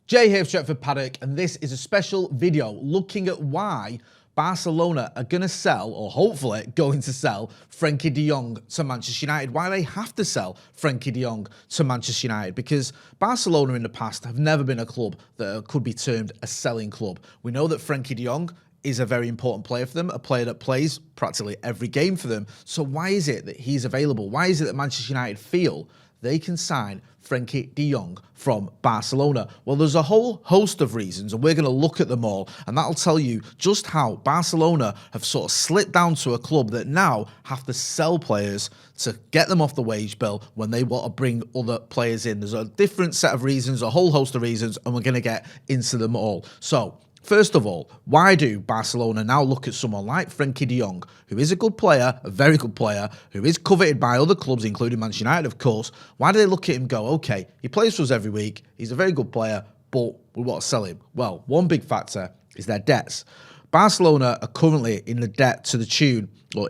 Jay here for Stretford Paddock, and this is a special video looking at why Barcelona are going to sell, or hopefully going to sell, Frenkie De Jong to Manchester United. Why they have to sell Frenkie De Jong to Manchester United, because Barcelona in the past have never been a club that could be termed a selling club. We know that Frenkie De Jong is a very important player for them, a player that plays practically every game for them. So why is it that he's available? Why is it that Manchester United feel they can sign Frenkie De Jong from Barcelona? Well, there's a whole host of reasons, and we're going to look at them all, and that'll tell you just how Barcelona have sort of slipped down to a club that now have to sell players to get them off the wage bill when they want to bring other players in. There's a different set of reasons, a whole host of reasons, and we're going to get into them all. So, first of all, why do Barcelona now look at someone like Frenkie De Jong, who is a good player, a very good player, who is coveted by other clubs, including Manchester United, of course? Why do they look at him and go, okay, he plays for us every week, he's a very good player, but we want to sell him? Well, one big factor is their debts. Barcelona are currently in debt to the tune of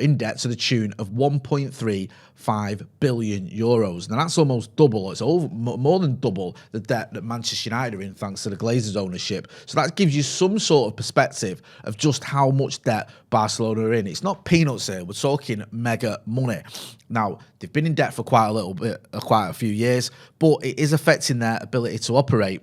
1.35 billion euros. Now that's almost double. It's more than double the debt that Manchester United are in, thanks to the Glazers' ownership. So that gives you some sort of perspective of just how much debt Barcelona are in. It's not peanuts here. We're talking mega money. Now, they've been in debt for quite a few years, but it is affecting their ability to operate,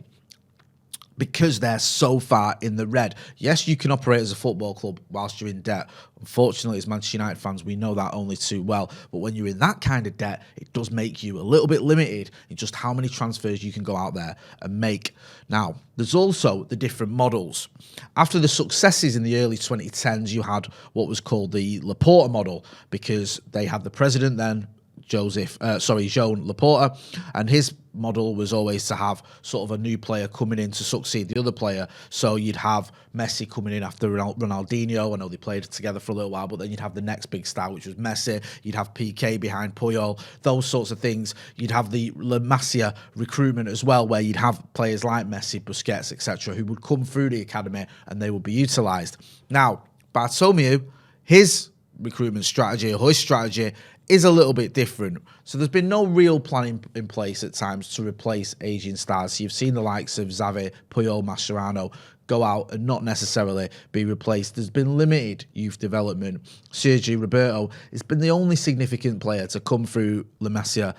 because they're so far in the red. Yes, you can operate as a football club whilst you're in debt. Unfortunately, as Manchester United fans, we know that only too well. But when you're in that kind of debt, it does make you a little bit limited in just how many transfers you can go out there and make. Now, there's also the different models. After the successes in the early 2010s, you had what was called the Laporta model, because they had the president then, Joan Laporta, and his model was always to have sort of a new player coming in to succeed the other player. So you'd have Messi coming in after Ronaldinho. I know they played together for a little while, but then you'd have the next big star, which was Messi. You'd have PK behind Puyol, those sorts of things. You'd have the La Masia recruitment as well, where you'd have players like Messi, Busquets, etc., who would come through the academy and they would be utilised. Now, Bartomeu, his recruitment strategy, or his strategy, is a little bit different. So there's been no real plan in place at times to replace aging stars. So you've seen the likes of Xavi, Puyol, Mascherano go out and not necessarily be replaced. There's been limited youth development. Sergio Roberto has been the only significant player to come through La Masia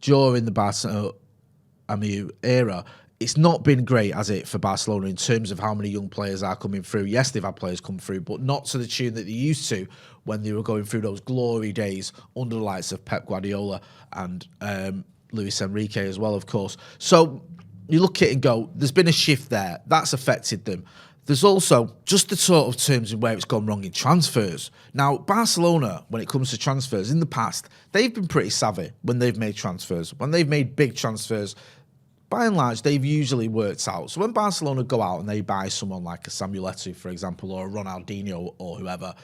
during the Bartomeu era. It's not been great, has it, for Barcelona in terms of how many young players are coming through. Yes, they've had players come through, but not to the tune that they used to when they were going through those glory days under the lights of Pep Guardiola and Luis Enrique as well, of course. So you look at it and go, there's been a shift there. That's affected them. There's also just the sort of terms in where it's gone wrong in transfers. Now, Barcelona, when it comes to transfers, in the past, they've been pretty savvy when they've made transfers. When they've made big transfers, by and large, they've usually worked out. So when Barcelona go out and they buy someone like a Samuel Eto'o, for example, or a Ronaldinho or whoever,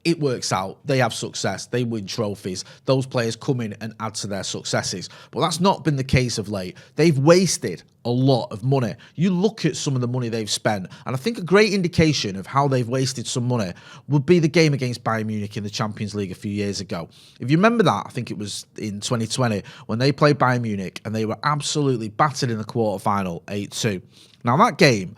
it works out. They have success. They win trophies. Those players come in and add to their successes. But that's not been the case of late. They've wasted a lot of money. You look at some of the money they've spent, and I think a great indication of how they've wasted some money would be the game against Bayern Munich in the Champions League a few years ago. If you remember that, I think it was in 2020, when they played Bayern Munich and they were absolutely battered in the quarterfinal, 8-2. Now that game,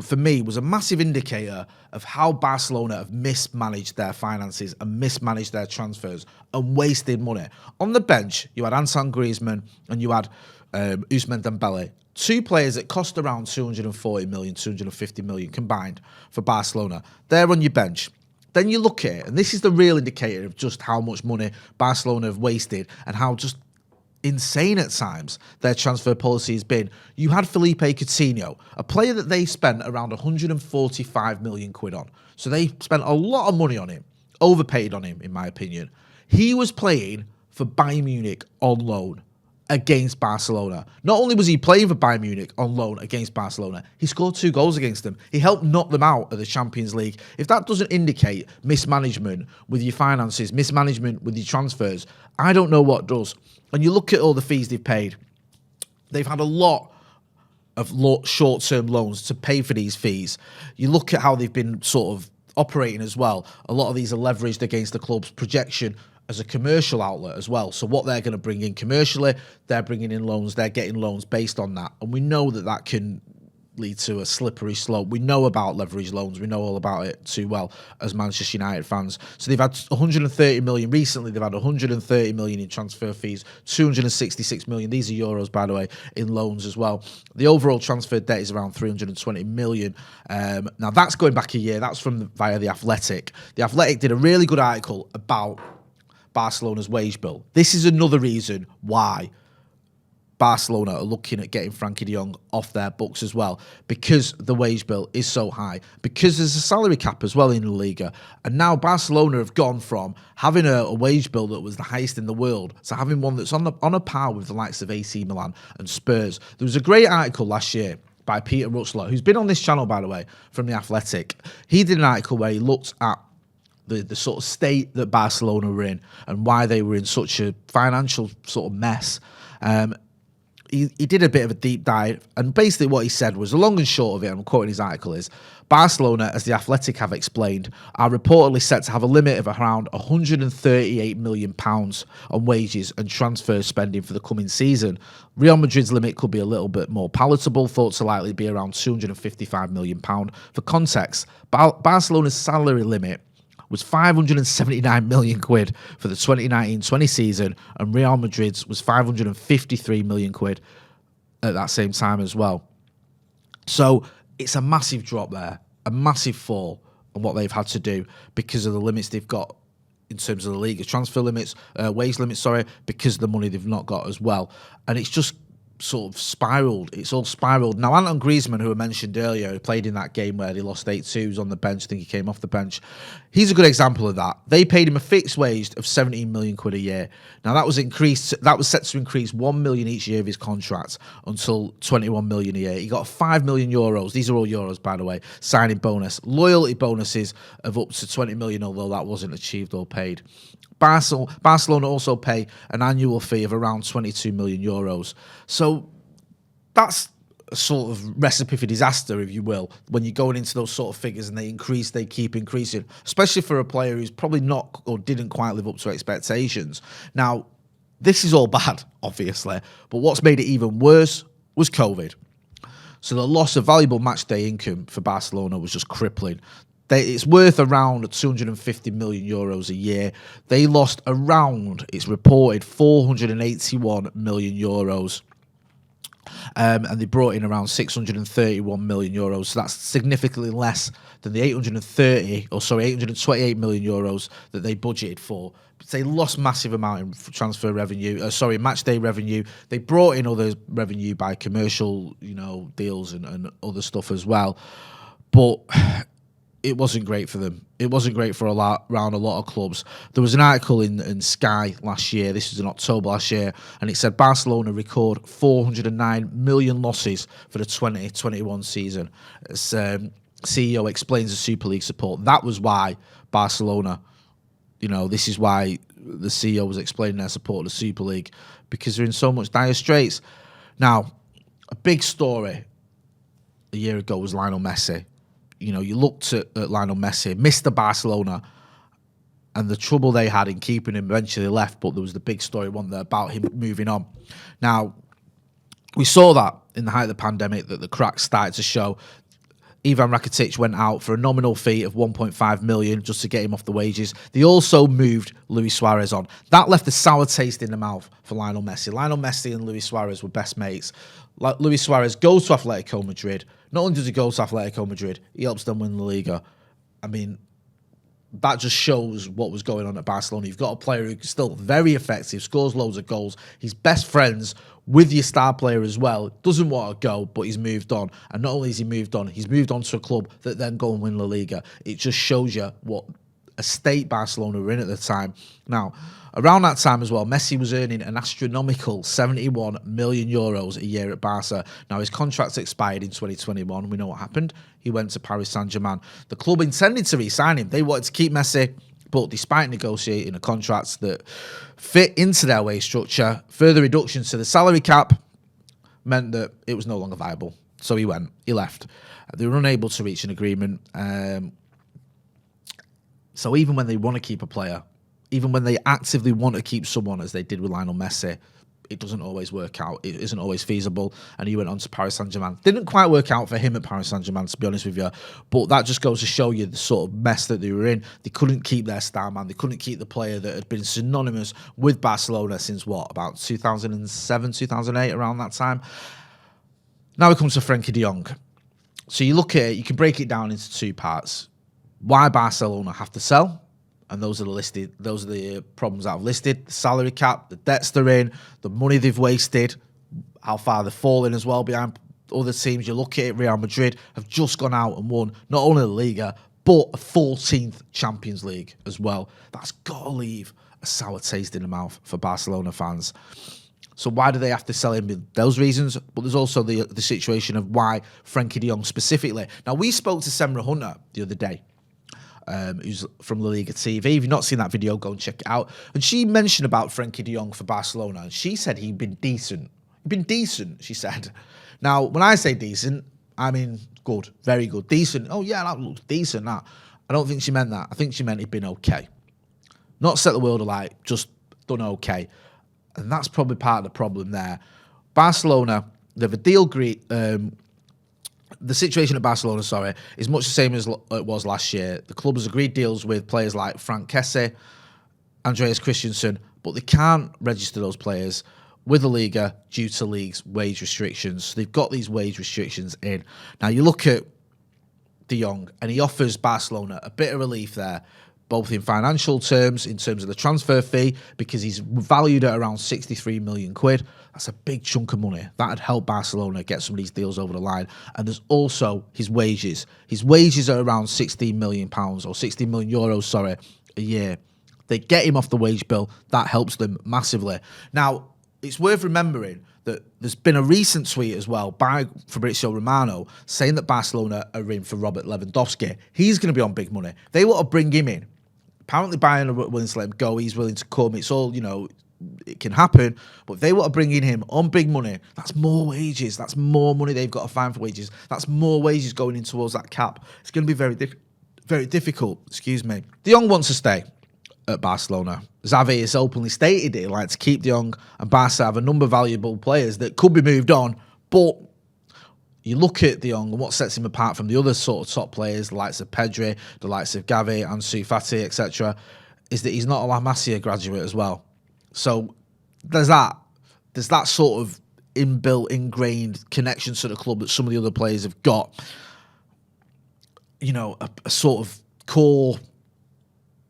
for me, was a massive indicator of how Barcelona have mismanaged their finances and mismanaged their transfers and wasted money. On the bench, you had Antoine Griezmann and you had Ousmane Dembele, two players that cost around 240 million, 250 million combined for Barcelona. They're on your bench. Then you look at it, and this is the real indicator of just how much money Barcelona have wasted and how just insane at times their transfer policy has been. You had Philippe Coutinho, a player that they spent around 145 million quid on. So they spent a lot of money on him, overpaid on him, in my opinion. He was playing for Bayern Munich on loan against Barcelona. Not only was he playing for Bayern Munich on loan against Barcelona, he scored 2 goals against them. He helped knock them out of the Champions League. If that doesn't indicate mismanagement with your finances, mismanagement with your transfers, I don't know what does. And you look at all the fees they've paid. They've had a lot of short-term loans to pay for these fees. You look at how they've been sort of operating as well. A lot of these are leveraged against the club's projection as a commercial outlet as well. So what they're going to bring in commercially, they're bringing in loans, they're getting loans based on that. And we know that that can lead to a slippery slope. We know about leverage loans. We know all about it too well as Manchester United fans. So they've had 130 million recently. They've had 130 million in transfer fees, 266 million. These are euros, by the way, in loans as well. The overall transfer debt is around 320 million. Now that's going back a year. That's via The Athletic. The Athletic did a really good article about Barcelona's wage bill. This is another reason why Barcelona are looking at getting Frenkie De Jong off their books as well, because the wage bill is so high, because there's a salary cap as well in La Liga. And now Barcelona have gone from having a wage bill that was the highest in the world to having one that's on a par with the likes of AC Milan and Spurs. There was a great article last year by Peter Rutzler, who's been on this channel, by the way, from The Athletic. He did an article where he looked at the sort of state that Barcelona were in and why they were in such a financial sort of mess. He did a bit of a deep dive, and basically what he said was, the long and short of it, I'm quoting his article, is Barcelona, as The Athletic have explained, are reportedly set to have a limit of around £138 million on wages and transfer spending for the coming season. Real Madrid's limit could be a little bit more palatable, thought to likely be around £255 million. For context, Barcelona's salary limit was 579 million quid for the 2019-20 season, and Real Madrid's was 553 million quid at that same time as well. So it's a massive drop there, a massive fall on what they've had to do because of the limits they've got in terms of the league, transfer limits, wage limits, because of the money they've not got as well. And it's just sort of spiraled. It's all spiraled. Now, Antoine Griezmann, who I mentioned earlier, who played in that game where they lost 8-2, was on the bench. I think he came off the bench. He's a good example of that. They paid him a fixed wage of 17 million quid a year. Now, that was set to increase 1 million each year of his contract until 21 million a year. He got 5 million euros. These are all euros, by the way. Signing bonus. Loyalty bonuses of up to 20 million, although that wasn't achieved or paid. Barcelona also pay an annual fee of around 22 million euros. So that's a sort of recipe for disaster, if you will, when you're going into those sort of figures and they keep increasing, especially for a player who's probably not or didn't quite live up to expectations. Now, this is all bad, obviously, but what's made it even worse was COVID. So the loss of valuable match day income for Barcelona was just crippling. It's worth around 250 million euros a year. They lost around, it's reported, 481 million euros. And they brought in around 631 million euros. So that's significantly less than the 828 million euros that they budgeted for. But they lost massive amount in transfer revenue, match day revenue. They brought in other revenue by commercial, deals and other stuff as well. But it wasn't great for them. It wasn't great for around a lot of clubs. There was an article in Sky last year, this was in October last year, and it said Barcelona record 409 million losses for the 2021 season. As CEO explains the Super League support. That was why Barcelona, this is why the CEO was explaining their support of the Super League, because they're in so much dire straits. Now, a big story a year ago was Lionel Messi. You looked at Lionel Messi, Mr. Barcelona, and the trouble they had in keeping him. Eventually left, but there was the big story about him moving on. Now, we saw that in the height of the pandemic, that the cracks started to show. Ivan Rakitic went out for a nominal fee of 1.5 million just to get him off the wages. They also moved Luis Suarez on. That left a sour taste in the mouth for Lionel Messi. Lionel Messi and Luis Suarez were best mates. Luis Suarez goes to Atletico Madrid. Not only does he go to Atletico Madrid, he helps them win the Liga. I mean, that just shows what was going on at Barcelona. You've got a player who's still very effective, scores loads of goals. He's best friends with your star player as well. Doesn't want to go, but he's moved on. And not only has he moved on to a club that then go and win La Liga. It just shows you what a state Barcelona were in at the time. Now, around that time as well, Messi was earning an astronomical 71 million euros a year at Barca. Now, his contract expired in 2021. We know what happened. He went to Paris Saint-Germain. The club intended to re-sign him. They wanted to keep Messi, but despite negotiating a contract that fit into their wage structure, further reductions to the salary cap meant that it was no longer viable. So he left. They were unable to reach an agreement. So even when they want to keep a player, even when they actively want to keep someone, as they did with Lionel Messi, it doesn't always work out. It isn't always feasible. And he went on to Paris Saint-Germain. Didn't quite work out for him at Paris Saint-Germain, to be honest with you. But that just goes to show you the sort of mess that they were in. They couldn't keep their star man. They couldn't keep the player that had been synonymous with Barcelona since what, about 2007, 2008, around that time. Now it comes to Frenkie De Jong. So you look at it, you can break it down into two parts. Why Barcelona have to sell? And those are the problems that I've listed: the salary cap, the debts they're in, the money they've wasted, how far they've fallen as well behind other teams. You look at it, Real Madrid have just gone out and won not only the Liga, but a 14th Champions League as well. That's got to leave a sour taste in the mouth for Barcelona fans. So why do they have to sell him? Those reasons, but there's also the situation of why Frenkie De Jong specifically. Now, we spoke to Semra Hunter the other day, who's from La Liga TV. If you've not seen that video, go and check it out. And she mentioned about Frenkie De Jong for Barcelona, and she said he'd been decent. He'd been decent, she said. Now, when I say decent, I mean good, very good. Decent, oh yeah, that looks decent, that. I don't think she meant that. I think she meant he'd been okay. Not set the world alight, just done okay. And that's probably part of the problem there. Barcelona, they've a deal agreed. The situation at Barcelona, is much the same as it was last year. The club has agreed deals with players like Frank Kessie, Andreas Christensen, but they can't register those players with the Liga due to league's wage restrictions. So they've got these wage restrictions in. Now, you look at De Jong, and he offers Barcelona a bit of relief there, both in financial terms, in terms of the transfer fee, because he's valued at around 63 million quid. That's a big chunk of money. That'd help Barcelona get some of these deals over the line. And there's also his wages. His wages are around £16 million, or 60 million euros, a year. They get him off the wage bill. That helps them massively. Now, it's worth remembering that there's been a recent tweet as well by Fabrizio Romano saying that Barcelona are in for Robert Lewandowski. He's going to be on big money. They want to bring him in. Apparently Bayern are willing to let him go. He's willing to come. It's all, it can happen. But if they want to bring in him on big money, that's more wages. That's more money they've got to find for wages. That's more wages going in towards that cap. It's going to be very difficult. Excuse me. De Jong wants to stay at Barcelona. Xavi has openly stated he'd like to keep De Jong, and Barca have a number of valuable players that could be moved on. But you look at De Jong and what sets him apart from the other sort of top players, the likes of Pedri, the likes of Gavi, Ansu Fati, etc., is that he's not a La Masia graduate as well. So there's that sort of ingrained connection to the club that some of the other players have got. A sort of core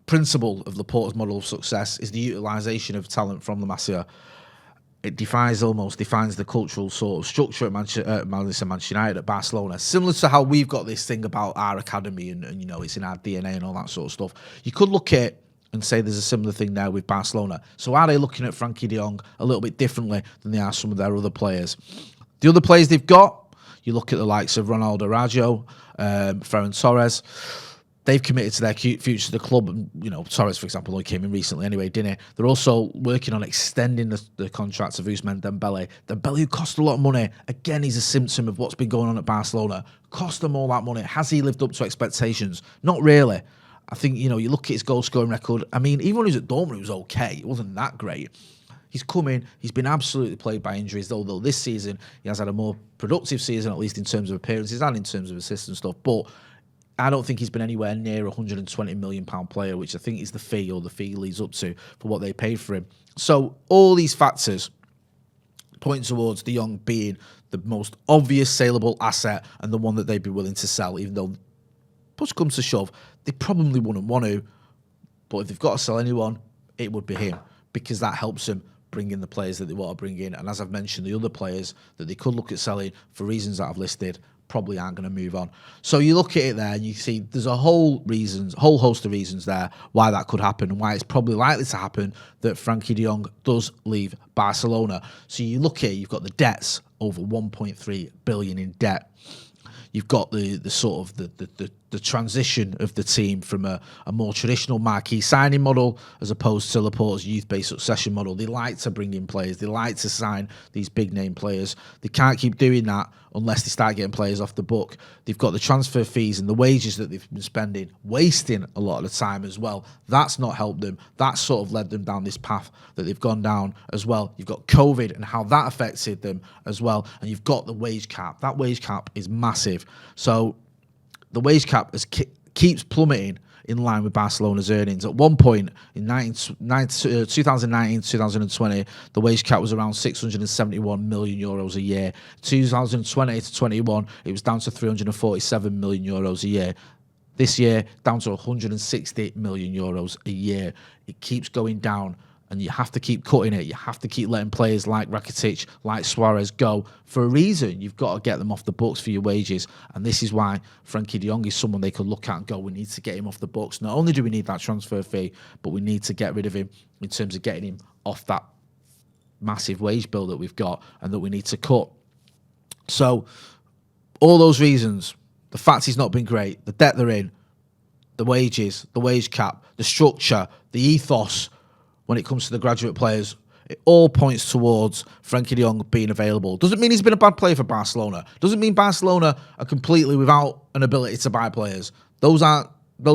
principle of Laporta's model of success is the utilisation of talent from La Masia. It defines the cultural sort of structure at Manchester United, at Barcelona, similar to how we've got this thing about our academy and it's in our DNA and all that sort of stuff. You could look at it and say there's a similar thing there with Barcelona. So are they looking at Frenkie De Jong a little bit differently than they are some of their other players? The other players they've got, you look at the likes of Ronaldo Raggio, Ferran Torres. They've committed to their future to the club. And, Torres, for example, only came in recently anyway, didn't he? They're also working on extending the contracts of Ousmane Dembele. Dembele, who cost a lot of money. Again, he's a symptom of what's been going on at Barcelona. Cost them all that money. Has he lived up to expectations? Not really. I think, you look at his goal-scoring record. I mean, even when he was at Dortmund, it was okay. It wasn't that great. He's come in. He's been absolutely plagued by injuries, although this season he has had a more productive season, at least in terms of appearances and in terms of assists and stuff. But I don't think he's been anywhere near a £120 million player, which I think is the fee leads up to for what they paid for him. So all these factors point towards De Jong being the most obvious saleable asset and the one that they'd be willing to sell, even though push comes to shove, they probably wouldn't want to. But if they've got to sell anyone, it would be him, because that helps them bring in the players that they want to bring in. And as I've mentioned, the other players that they could look at selling for reasons that I've listed probably aren't going to move on. So you look at it there and you see there's a whole host of reasons there why that could happen and why it's probably likely to happen that Frenkie De Jong does leave Barcelona. So you look at it, you've got the debts, over 1.3 billion in debt. You've got the the transition of the team from a more traditional marquee signing model as opposed to Laporte's youth-based succession model. They like to bring in players. They like to sign these big-name players. They can't keep doing that unless they start getting players off the book. They've got the transfer fees and the wages that they've been spending, wasting a lot of the time as well. That's not helped them. That's sort of led them down this path that they've gone down as well. You've got COVID and how that affected them as well. And you've got the wage cap. That wage cap is massive. So the wage cap keeps plummeting in line with Barcelona's earnings. At one point in 2019-2020, the wage cap was around 671 million euros a year. 2020 to 21, it was down to 347 million euros a year. This year, down to 160 million euros a year. It keeps going down. And you have to keep cutting it. You have to keep letting players like Rakitic, like Suarez go. For a reason, you've got to get them off the books for your wages. And this is why Frenkie De Jong is someone they could look at and go, we need to get him off the books. Not only do we need that transfer fee, but we need to get rid of him in terms of getting him off that massive wage bill that we've got and that we need to cut. So all those reasons, the fact he's not been great, the debt they're in, the wages, the wage cap, the structure, the ethos, when it comes to the graduate players, it all points towards Frenkie De Jong being available. Doesn't mean he's been a bad player for Barcelona. Doesn't mean Barcelona are completely without an ability to buy players. Those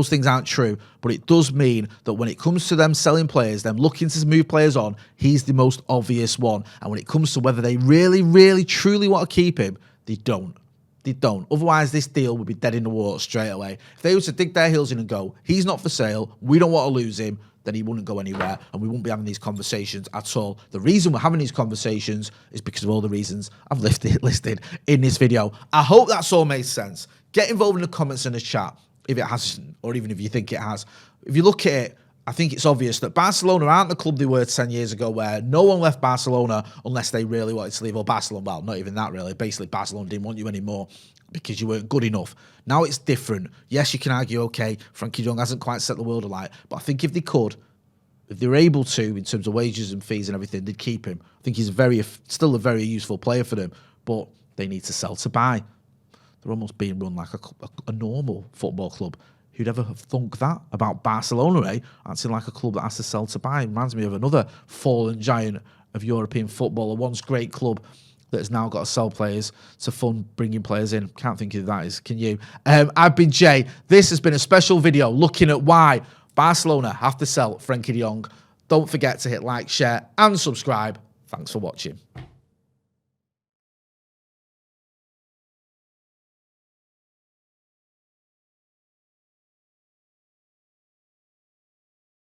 things aren't true. But it does mean that when it comes to them selling players, them looking to move players on, he's the most obvious one. And when it comes to whether they really, really, truly want to keep him, they don't. They don't. Otherwise, this deal would be dead in the water straight away. If they were to dig their heels in and go, he's not for sale, we don't want to lose him, then he wouldn't go anywhere and we wouldn't be having these conversations at all. The reason we're having these conversations is because of all the reasons I've listed in this video. I hope that's all made sense. Get involved in the comments and the chat if it hasn't, or even if you think it has. If you look at it, I think it's obvious that Barcelona aren't the club they were 10 years ago where no one left Barcelona unless they really wanted to leave. Or Barcelona, well, not even that really. Basically, Barcelona didn't want you anymore because you weren't good enough. Now it's different. Yes, you can argue, okay, Frenkie De Jong hasn't quite set the world alight. But I think if they could, if they were able to, in terms of wages and fees and everything, they'd keep him. I think he's still a very useful player for them. But they need to sell to buy. They're almost being run like a normal football club. Who'd ever have thunk that about Barcelona, eh? Acting like a club that has to sell to buy. It reminds me of another fallen giant of European football, a once great club that has now got to sell players to fund bringing players in. Can't think who that is, can you? I've been Jay. This has been a special video looking at why Barcelona have to sell Frenkie De Jong. Don't forget to hit like, share, and subscribe. Thanks for watching.